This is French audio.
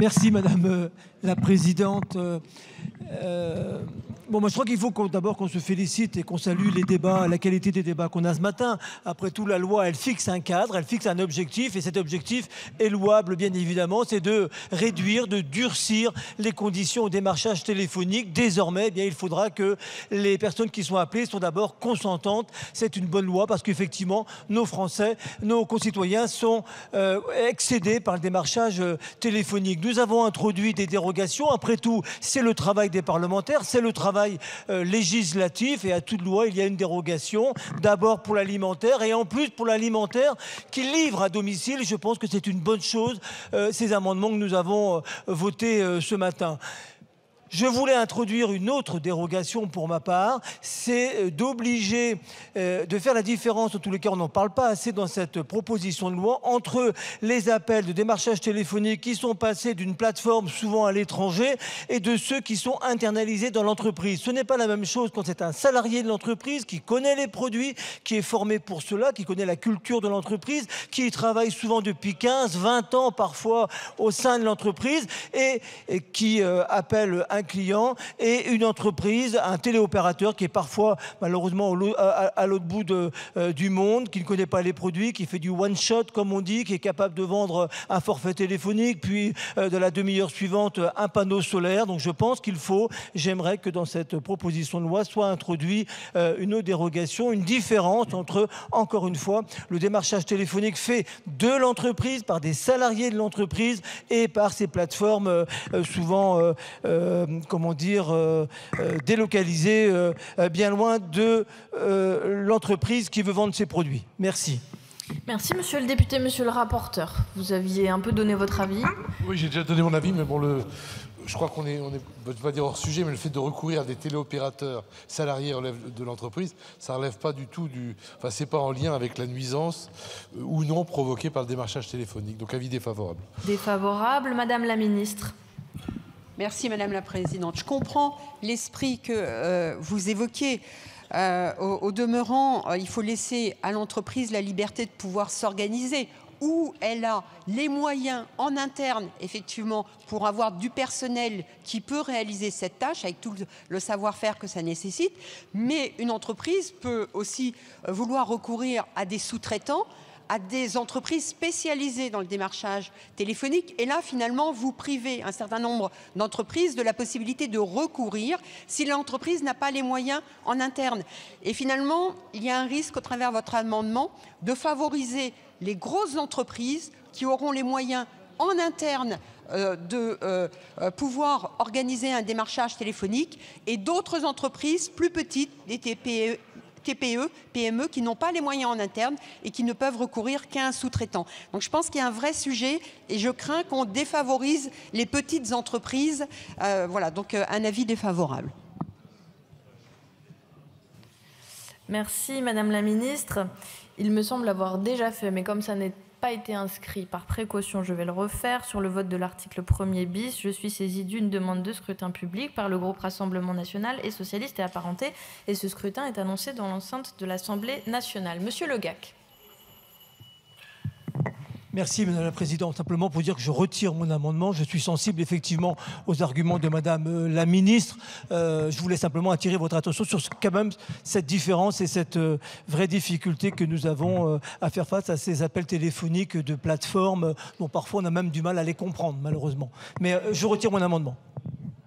Merci Madame la Présidente. Bon, moi je crois qu'il faut d'abord qu'on se félicite et qu'on salue les débats, la qualité des débats qu'on a ce matin. Après tout, la loi, elle fixe un cadre, elle fixe un objectif, et cet objectif est louable, bien évidemment, c'est de réduire, de durcir les conditions au démarchage téléphonique. Désormais, eh bien, il faudra que les personnes qui sont appelées soient d'abord consentantes. C'est une bonne loi parce qu'effectivement, nos Français, nos concitoyens sont excédés par le démarchage téléphonique. Nous avons introduit des dérogations. Après tout, c'est le travail des parlementaires, c'est le travail législatif, et à toute loi il y a une dérogation, d'abord pour l'alimentaire, et en plus pour l'alimentaire qui livre à domicile. Je pense que c'est une bonne chose, ces amendements que nous avons votés ce matin. Je voulais introduire une autre dérogation pour ma part, c'est d'obliger, de faire la différence, en tous les cas on n'en parle pas assez dans cette proposition de loi, entre les appels de démarchage téléphonique qui sont passés d'une plateforme souvent à l'étranger et de ceux qui sont internalisés dans l'entreprise. Ce n'est pas la même chose quand c'est un salarié de l'entreprise qui connaît les produits, qui est formé pour cela, qui connaît la culture de l'entreprise, qui travaille souvent depuis 15, 20 ans parfois au sein de l'entreprise et qui appelle un client, et une entreprise, un téléopérateur qui est parfois malheureusement à l'autre bout du monde, qui ne connaît pas les produits, qui fait du one shot comme on dit, qui est capable de vendre un forfait téléphonique, puis de la demi-heure suivante un panneau solaire. Donc je pense qu'il faut, j'aimerais que dans cette proposition de loi soit introduit une dérogation, une différence entre, encore une fois, le démarchage téléphonique fait de l'entreprise, par des salariés de l'entreprise, et par ces plateformes souvent comment dire, délocalisé bien loin de l'entreprise qui veut vendre ses produits. Merci. Merci, monsieur le député, monsieur le rapporteur. Vous aviez un peu donné votre avis. Oui, j'ai déjà donné mon avis, mais bon, je crois qu'on est, je ne veux pas dire hors sujet, mais le fait de recourir à des téléopérateurs salariés de l'entreprise, ça ne relève pas du tout enfin, c'est pas en lien avec la nuisance ou non provoquée par le démarchage téléphonique. Donc, avis défavorable. Défavorable, madame la ministre. Merci Madame la Présidente. Je comprends l'esprit que vous évoquez. Au demeurant, il faut laisser à l'entreprise la liberté de pouvoir s'organiser, où elle a les moyens en interne, effectivement, pour avoir du personnel qui peut réaliser cette tâche avec tout le savoir-faire que ça nécessite. Mais une entreprise peut aussi vouloir recourir à des sous-traitants, à des entreprises spécialisées dans le démarchage téléphonique. Et là, finalement, vous privez un certain nombre d'entreprises de la possibilité de recourir si l'entreprise n'a pas les moyens en interne. Et finalement, il y a un risque, au travers de votre amendement, de favoriser les grosses entreprises qui auront les moyens en interne de pouvoir organiser un démarchage téléphonique, et d'autres entreprises plus petites, des TPE, PME, qui n'ont pas les moyens en interne et qui ne peuvent recourir qu'à un sous-traitant. Donc je pense qu'il y a un vrai sujet, et je crains qu'on défavorise les petites entreprises. Voilà, donc un avis défavorable. Merci Madame la Ministre. Il me semble avoir déjà fait, mais comme ça n'est pas été inscrit par précaution, je vais le refaire. Sur le vote de l'article 1er bis, je suis saisie d'une demande de scrutin public par le groupe Rassemblement National et Socialiste et Apparentés, et ce scrutin est annoncé dans l'enceinte de l'Assemblée nationale. Monsieur Le Gac. Merci Madame la Présidente. Simplement pour dire que je retire mon amendement. Je suis sensible effectivement aux arguments de Madame la Ministre. Je voulais simplement attirer votre attention sur quand même cette différence et cette vraie difficulté que nous avons à faire face à ces appels téléphoniques de plateformes dont parfois on a même du mal à les comprendre malheureusement. Mais je retire mon amendement.